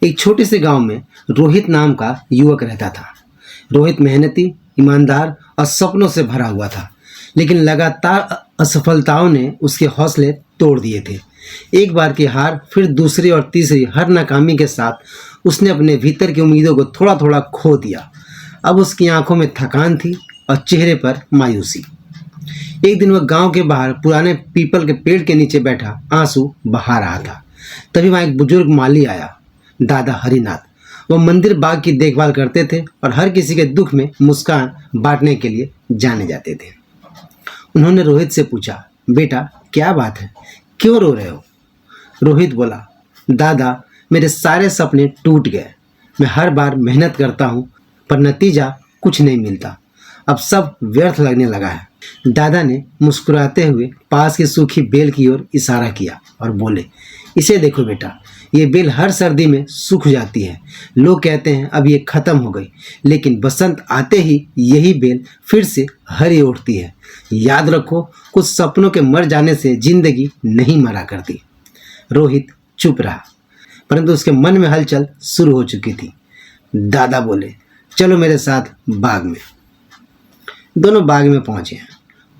एक छोटे से गांव में रोहित नाम का युवक रहता था। रोहित मेहनती, ईमानदार और सपनों से भरा हुआ था, लेकिन लगातार असफलताओं ने उसके हौसले तोड़ दिए थे। एक बार की हार, फिर दूसरी और तीसरी हर नाकामी के साथ उसने अपने भीतर की उम्मीदों को थोड़ा थोड़ा खो दिया। अब उसकी आंखों में थकान थी और चेहरे पर मायूसी। एक दिन वह गांव के बाहर पुराने पीपल के पेड़ के नीचे बैठा आंसू बहा रहा था। तभी वहाँ एक बुजुर्ग माली आया, दादा हरिनाथ। वह मंदिर बाग की देखभाल करते थे और हर किसी के दुख में मुस्कान बांटने के लिए जाने जाते थे। उन्होंने रोहित से पूछा, बेटा क्या बात है, क्यों रो रहे हो? रोहित बोला, दादा मेरे सारे सपने टूट गए। मैं हर बार मेहनत करता हूँ पर नतीजा कुछ नहीं मिलता। अब सब व्यर्थ लगने लगा है। दादा ने मुस्कुराते हुए पास की सूखी बेल की ओर इशारा किया और बोले, इसे देखो बेटा, ये बेल हर सर्दी में सूख जाती है। लोग कहते हैं अब ये खत्म हो गई, लेकिन बसंत आते ही यही बेल फिर से हरी उठती है। याद रखो, कुछ सपनों के मर जाने से जिंदगी नहीं मरा करती। रोहित चुप रहा, परंतु उसके मन में हलचल शुरू हो चुकी थी। दादा बोले, चलो मेरे साथ बाग में। दोनों बाग में पहुंचे।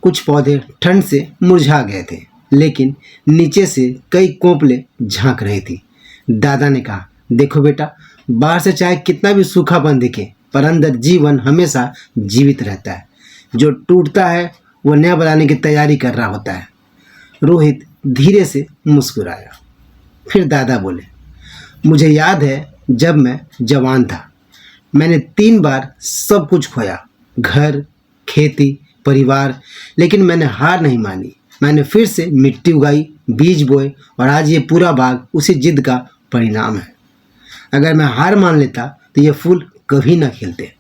कुछ पौधे ठंड से मुरझा गए थे, लेकिन नीचे से कई कोंपले झांक रही थी। दादा ने कहा, देखो बेटा, बाहर से चाहे कितना भी सूखापन दिखे, पर अंदर जीवन हमेशा जीवित रहता है। जो टूटता है वो नया बनाने की तैयारी कर रहा होता है। रोहित धीरे से मुस्कुराया। फिर दादा बोले, मुझे याद है जब मैं जवान था, मैंने 3 बार सब कुछ खोया, घर, खेती, परिवार, लेकिन मैंने हार नहीं मानी। मैंने फिर से मिट्टी उगाई, बीज बोए और आज ये पूरा बाग उसी जिद का परिणाम है। अगर मैं हार मान लेता तो ये फूल कभी ना खिलते।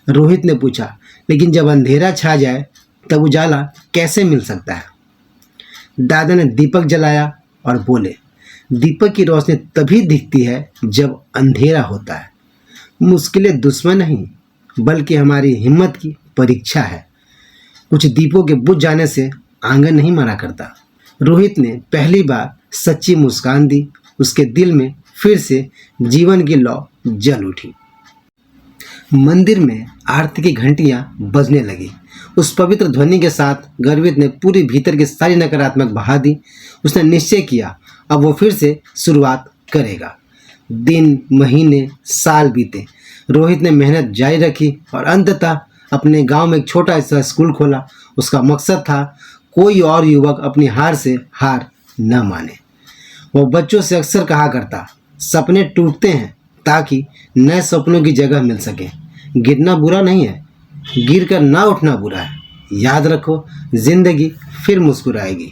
रोहित ने पूछा, लेकिन जब अंधेरा छा जाए तब उजाला कैसे मिल सकता है? दादा ने दीपक जलाया और बोले, दीपक की रोशनी तभी दिखती है जब अंधेरा होता है। मुश्किलें दुश्मन नहीं, बल्कि हमारी हिम्मत की परीक्षा है। कुछ दीपों के बुझ जाने से आंगन नहीं मरा करता। रोहित ने पहली बार सच्ची मुस्कान दी। उसके दिल में फिर से जीवन की लौ जल उठी। मंदिर में आरती की घंटियां बजने लगी। उस पवित्र ध्वनि के साथ गर्वित ने पूरी भीतर की सारी नकारात्मक बहा दी। उसने निश्चय किया, अब वो फिर से शुरुआत करेगा। दिन, महीने, साल बीते। रोहित ने मेहनत जारी रखी और अंततः अपने गांव में एक छोटा सा स्कूल खोला। उसका मकसद था कोई और युवक अपनी हार से हार न माने। वो बच्चों से अक्सर कहा करता, सपने टूटते हैं ताकि नए सपनों की जगह मिल सके। गिरना बुरा नहीं है, गिर कर ना उठना बुरा है। याद रखो, जिंदगी फिर मुस्कुराएगी।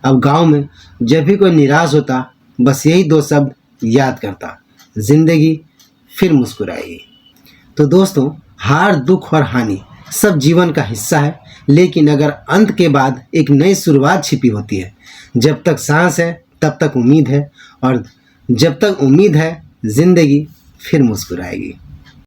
अब गांव में जब भी कोई निराश होता, बस यही 2 शब्द याद करता, जिंदगी फिर मुस्कुराएगी। तो दोस्तों, हार, दुख और हानि सब जीवन का हिस्सा है, लेकिन अगर अंत के बाद एक नई शुरुआत छिपी होती है। जब तक सांस है तब तक उम्मीद है, और जब तक उम्मीद है जिंदगी फिर मुस्कुराएगी।